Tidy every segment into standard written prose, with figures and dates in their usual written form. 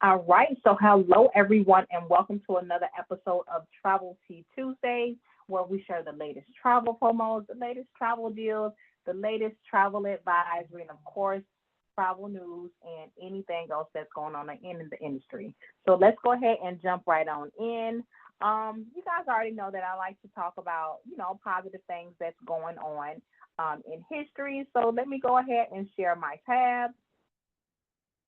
All right, so hello everyone, and welcome to another episode of Travel Tea Tuesdays, where we share the latest travel promos, the latest travel deals, the latest travel advisory, and of course, travel news and anything else that's going on in the industry. So let's go ahead and jump right on in. You guys already know that I like to talk about, positive things that's going on in history. So let me go ahead and share my tab.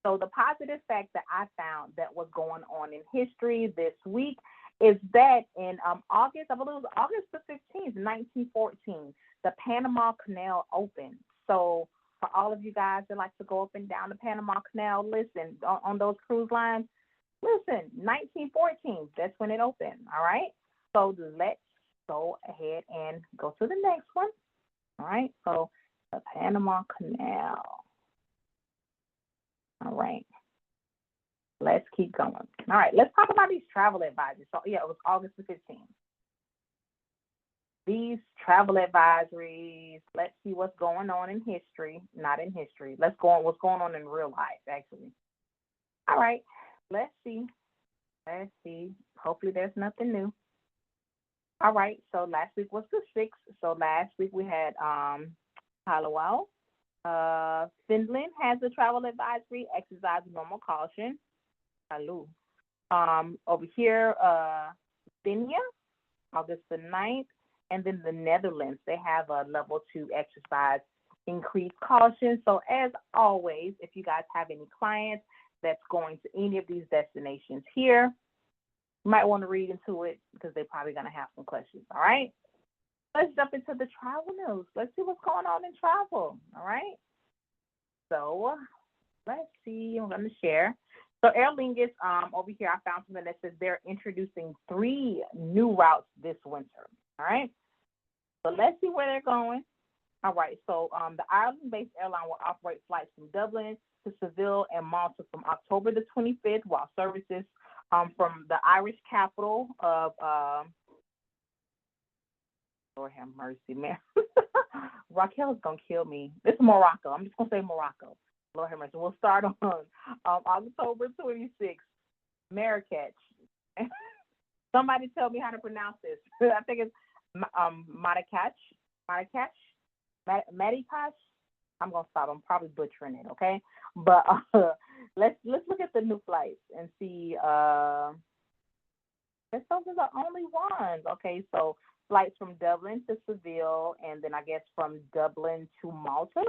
So the positive fact that I found that was going on in history this week is that in August, I believe it was August the 15th, 1914, the Panama Canal opened. So for all of you guys that like to go up and down the Panama Canal, listen, on those cruise lines, listen, 1914, that's when it opened, all right? So let's go ahead and go to the next one, all right? So the Panama Canal. All right, let's keep going. All right, let's talk about these travel advisories. So, yeah, it was August the 15th. These travel advisories, let's see what's going on in history. Not in history. Let's go on what's going on in real life, actually. All right, let's see. Let's see. Hopefully there's nothing new. All right, so last week was the 6th. So last week we had Halloween. Finland has a travel advisory, exercise normal caution. Hello. Over here, Kenya, August the 9th, and then the Netherlands, they have a level 2 exercise, increased caution. So as always, if you guys have any clients that's going to any of these destinations here, you might want to read into it because they're probably going to have some questions, all right? Let's jump into the travel news. Let's see what's going on in travel, all right? So let's see. I'm going to share. So Aer Lingus, over here, I found something that says they're introducing 3 new routes this winter, all right? So let's see where they're going. All right, so the Ireland-based airline will operate flights from Dublin to Seville and Malta from October the 25th, while services from the Irish capital of Lord have mercy, man. Raquel's gonna kill me. It's Morocco. I'm just gonna say Morocco. Lord have mercy. We'll start on October 26th. Marrakech. Somebody tell me how to pronounce this. I think it's Marrakech. I'm gonna stop. I'm probably butchering it. Okay, but let's look at the new flights and see. Those are the only ones. Okay, so flights from Dublin to Seville, and then I guess from Dublin to Malta,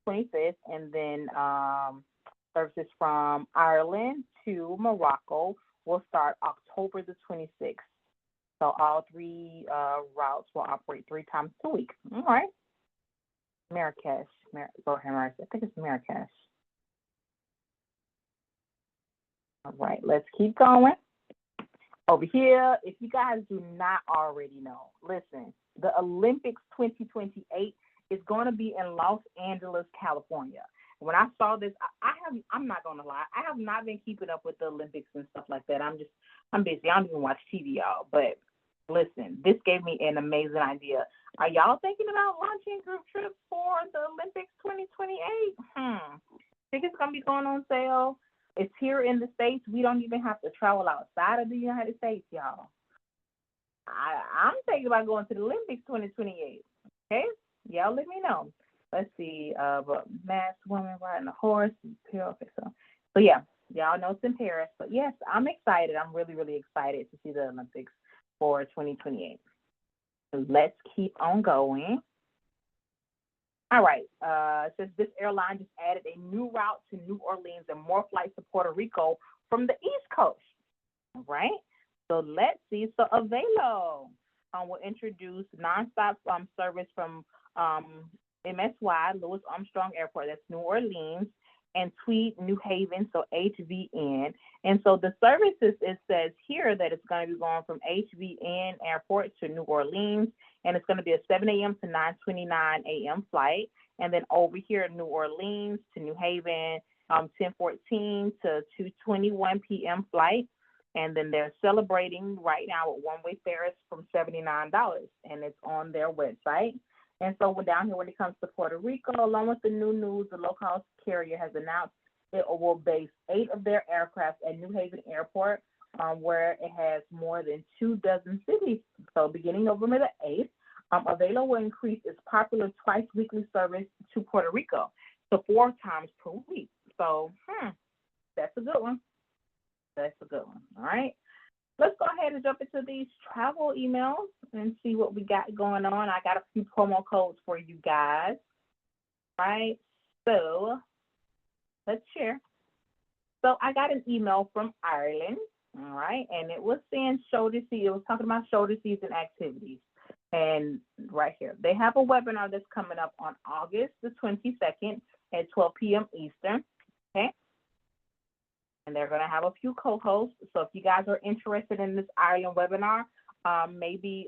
25th, and then services from Ireland to Morocco will start October the 26th. So all 3 routes will operate 3 times a week. All right. Marrakech. I think it's Marrakech. All right, let's keep going. Over here, if you guys do not already know, listen, the Olympics 2028 is going to be in Los Angeles, California. When I saw this, I'm not going to lie, I have not been keeping up with the Olympics and stuff like that. I'm busy. I don't even watch TV, y'all. But listen, this gave me an amazing idea. Are y'all thinking about launching group trips for the Olympics 2028? Tickets going to be going on sale. It's here in the States. We don't even have to travel outside of the United States, y'all. I'm thinking about going to the Olympics 2028. Okay? Y'all let me know. Let's see. But masked woman riding a horse. Okay, so yeah, y'all know it's in Paris. But yes, I'm excited. I'm really, really excited to see the Olympics for 2028. So let's keep on going. All right, says this airline just added a new route to New Orleans and more flights to Puerto Rico from the East Coast. All right, so let's see. So Avelo will introduce nonstop service from MSY, Louis Armstrong Airport, that's New Orleans, and Tweed, New Haven, so HVN. And so the services, it says here that it's going to be going from HVN Airport to New Orleans, and it's going to be a 7 a.m. to 9:29 a.m. flight. And then over here in New Orleans to New Haven, 10:14 to 2:21 p.m. flight. And then they're celebrating right now with one-way fares from $79, and it's on their website. And so we're down here when it comes to Puerto Rico, along with the new news, the low-cost carrier has announced it will base 8 of their aircraft at New Haven Airport, where it has more than 24 cities. So beginning November the 8th, Avelo will increase its popular twice weekly service to Puerto Rico to 4 times per week. So, that's a good one. That's a good one. All right. Let's go ahead and jump into these travel emails and see what we got going on. I got a few promo codes for you guys. All right. So let's share. So I got an email from Ireland. All right. And it was saying shoulder season. It was talking about shoulder season activities. And right here, they have a webinar that's coming up on August the 22nd at 12 p.m. Eastern. Okay. And they're going to have a few co-hosts. So if you guys are interested in this Ireland webinar, maybe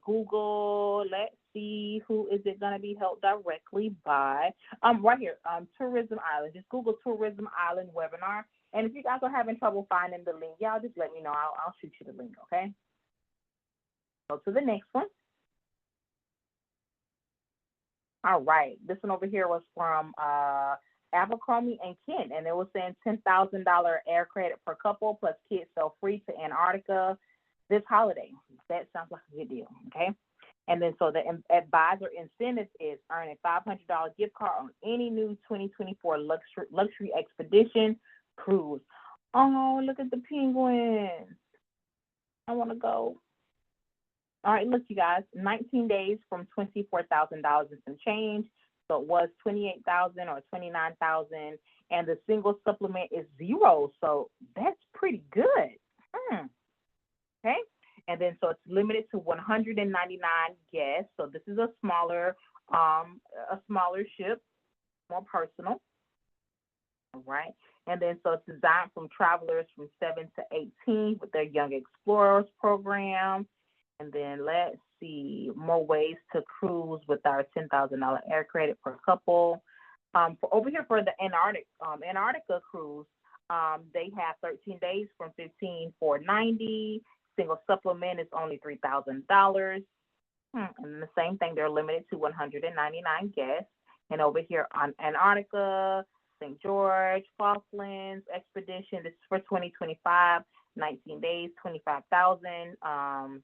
Google, let's see, who is it going to be held directly by? Right here, Tourism Ireland. Just Google Tourism Ireland webinar. And if you guys are having trouble finding the link, y'all just let me know. I'll shoot you the link, okay? Go to the next one. All right, this one over here was from Abercrombie and Kent, and it was saying $10,000 air credit per couple plus kids sell free to Antarctica this holiday. That sounds like a good deal, okay? And then so the advisor incentive is earn a $500 gift card on any new 2024 luxury expedition cruise. Oh, look at the penguins. I want to go. All right, look, you guys, 19 days from $24,000 and some change. So it was $28,000 or $29,000, and the single supplement is 0. So that's pretty good. Okay, and then so it's limited to 199 guests. So this is a smaller ship, more personal. All right, and then so it's designed from travelers from 7 to 18 with their Young Explorers program. And then let's see, more ways to cruise with our $10,000 air credit per couple. Over here for the Antarctica cruise, they have 13 days from $15,490. Single supplement is only $3,000. And the same thing, they're limited to 199 guests. And over here on Antarctica, St. George, Falklands expedition, this is for 2025, 19 days, $25,000.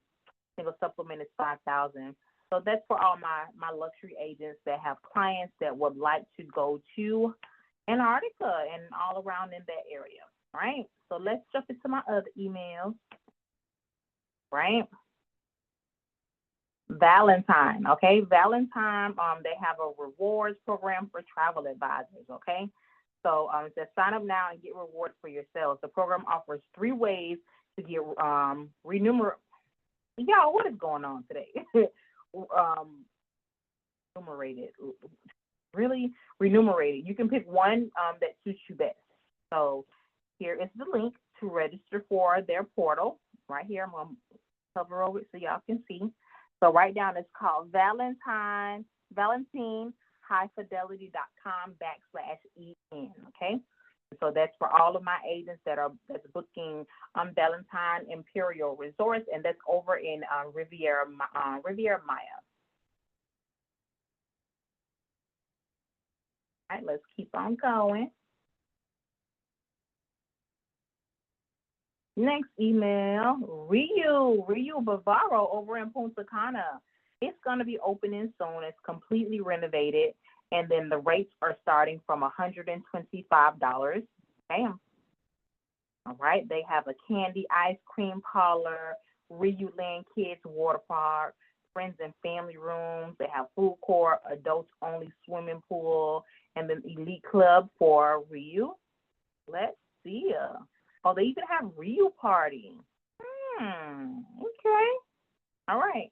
Single supplement is $5,000. So that's for all my luxury agents that have clients that would like to go to Antarctica and all around in that area, right? So let's jump into my other emails, right? Valentine, okay? Valentine, they have a rewards program for travel advisors, okay? So it says sign up now and get rewards for your sales. The program offers 3 ways to get remunerated. Y'all, what is going on today? Remunerated. You can pick one that suits you best. So here is the link to register for their portal. Right here, I'm going to cover over it so y'all can see. So right down, it's called ValentineHighFidelity.com/EN, okay? So that's for all of my agents that's booking Valentine Imperial Resorts, and that's over in Riviera Maya. All right, let's keep on going. Next email, Rio Bavaro over in Punta Cana. It's going to be opening soon. It's completely renovated. And then the rates are starting from $125. Bam. All right. They have a candy ice cream parlor, Rio Land Kids Water Park, friends and family rooms. They have food court, adults only swimming pool, and then elite club for Rio. Let's see. Oh, they even have Rio party. Okay. All right.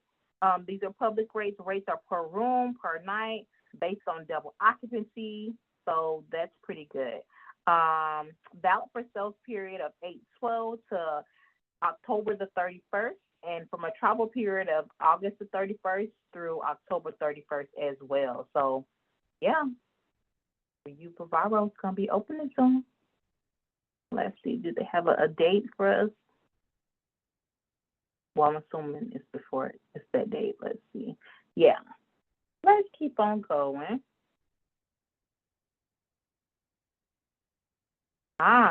These are public rates. Rates are per room, per night, based on double occupancy. So that's pretty good. Valid for sales period of 8/12 to October the 31st, and from a travel period of August the 31st through October 31st as well. So, yeah, Rio Bavaro is going to be opening soon. Let's see, do they have a date for us? Well, I'm assuming it's before it's that date. Let's see. Yeah. Let's keep on going.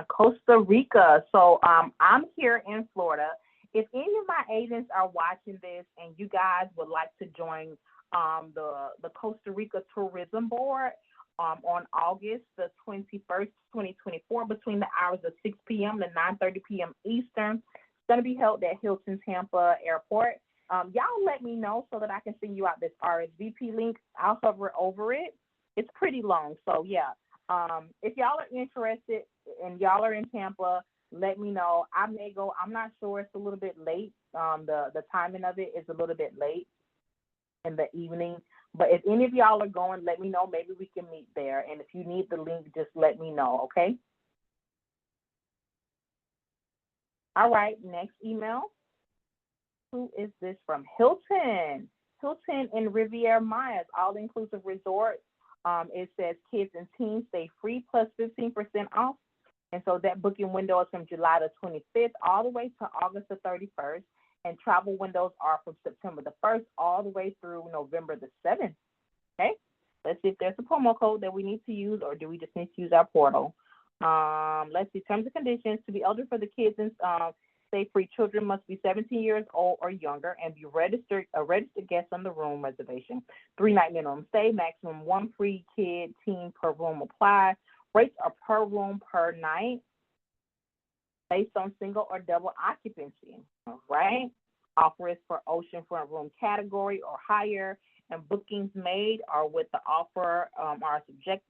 Costa Rica. So I'm here in Florida. If any of my agents are watching this and you guys would like to join the Costa Rica Tourism Board on August the 21st, 2024, between the hours of 6 p.m. to 9:30 p.m. Eastern, it's going to be held at Hilton Tampa Airport. Y'all let me know so that I can send you out this RSVP link. I'll hover over it. It's pretty long, so yeah. If y'all are interested and y'all are in Tampa, let me know. I may go. I'm not sure. It's a little bit late. The timing of it is a little bit late in the evening. But if any of y'all are going, let me know. Maybe we can meet there. And if you need the link, just let me know, okay? All right, next email. Who is this from? Hilton. Hilton in Riviera Maya, all-inclusive resort. It says kids and teens stay free plus 15% off. And so that booking window is from July the 25th all the way to August the 31st. And travel windows are from September the 1st all the way through November the 7th. Okay? Let's see if there's a promo code that we need to use, or do we just need to use our portal? Let's see, terms and conditions. To be eligible for the kids and stay free, children must be 17 years old or younger and be a registered guest on the room reservation. 3-night minimum stay, maximum 1 free kid teen per room apply. Rates are per room per night based on single or double occupancy. All right. Offer is for oceanfront room category or higher, and bookings made are with the offer are subject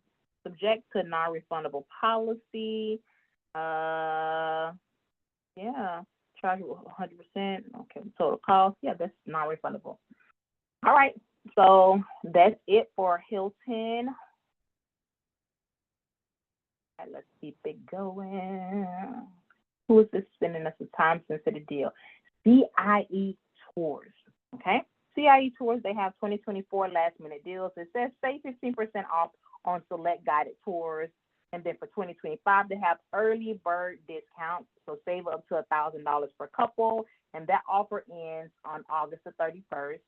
to non-refundable policy. Yeah, charge 100%. Okay, total cost. Yeah, that's non-refundable. All right, so that's it for Hilton. All right, let's keep it going. Who is this sending us a time-sensitive deal? CIE Tours. Okay, CIE Tours. They have 2024 last-minute deals. It says save 15% off on select guided tours. And then for 2025, they have early bird discounts, so save up to $1,000 per couple, and that offer ends on August the 31st.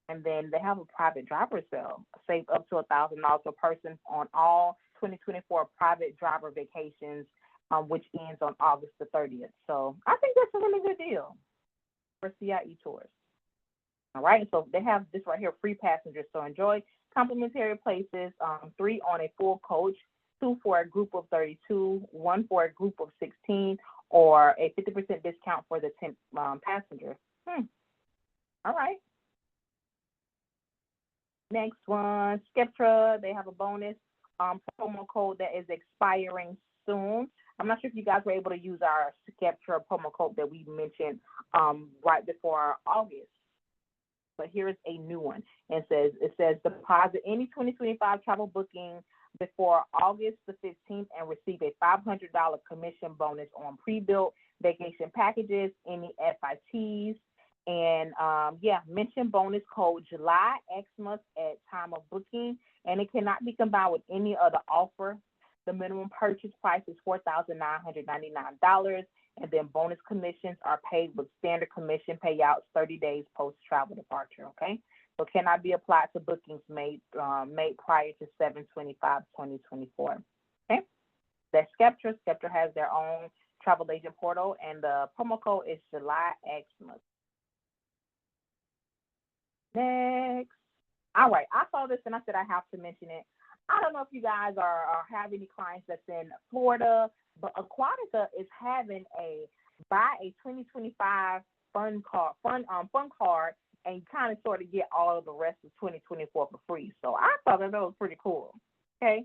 And then they have a private driver sale, save up to $1,000 per person on all 2024 private driver vacations, which ends on August the 30th. So I think that's a really good deal for CIE Tours. All right, so they have this right here, free passengers. So enjoy complimentary places, 3 on a full coach, 2 for a group of 32, 1 for a group of 16, or a 50% discount for the 10 passengers. All right. Next one, Skeptra. They have a bonus promo code that is expiring soon. I'm not sure if you guys were able to use our Skeptra promo code that we mentioned right before August. But here is a new one. It says deposit any 2025 travel booking before August the 15th and receive a $500 commission bonus on pre-built vacation packages, any FITs, and mention bonus code July Xmas at time of booking, and it cannot be combined with any other offer. The minimum purchase price is $4,999, and then bonus commissions are paid with standard commission payouts 30 days post-travel departure, okay? So cannot be applied to bookings made prior to 7/25/2024, okay? That's Skeptra. Skeptra has their own travel agent portal, and the promo code is July Xmas. Next. All right, I saw this and I said I have to mention it. I don't know if you guys have any clients that's in Florida, but Aquatica is having a buy a 2025 fun card, and kind of sort of get all of the rest of 2024 for free. So I thought that was pretty cool. Okay,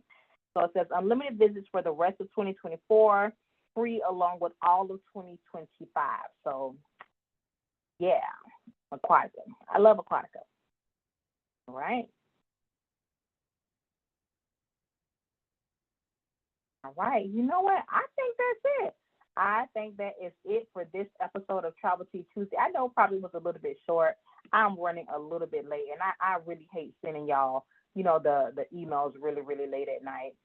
so it says unlimited visits for the rest of 2024, free along with all of 2025. So yeah, Aquatica. I love Aquatica. All right. All right. You know what? I think that's it. I think that is it for this episode of Travel Tea Tuesday. I know it probably was a little bit short. I'm running a little bit late, and I really hate sending y'all, the emails really, really late at night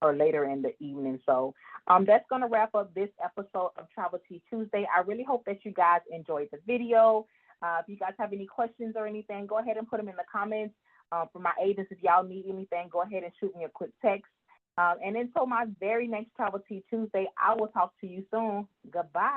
or later in the evening. So that's going to wrap up this episode of Travel Tea Tuesday. I really hope that you guys enjoyed the video. If you guys have any questions or anything, go ahead and put them in the comments. For my agents, if y'all need anything, go ahead and shoot me a quick text. And until my very next Travel Tea Tuesday, I will talk to you soon. Goodbye.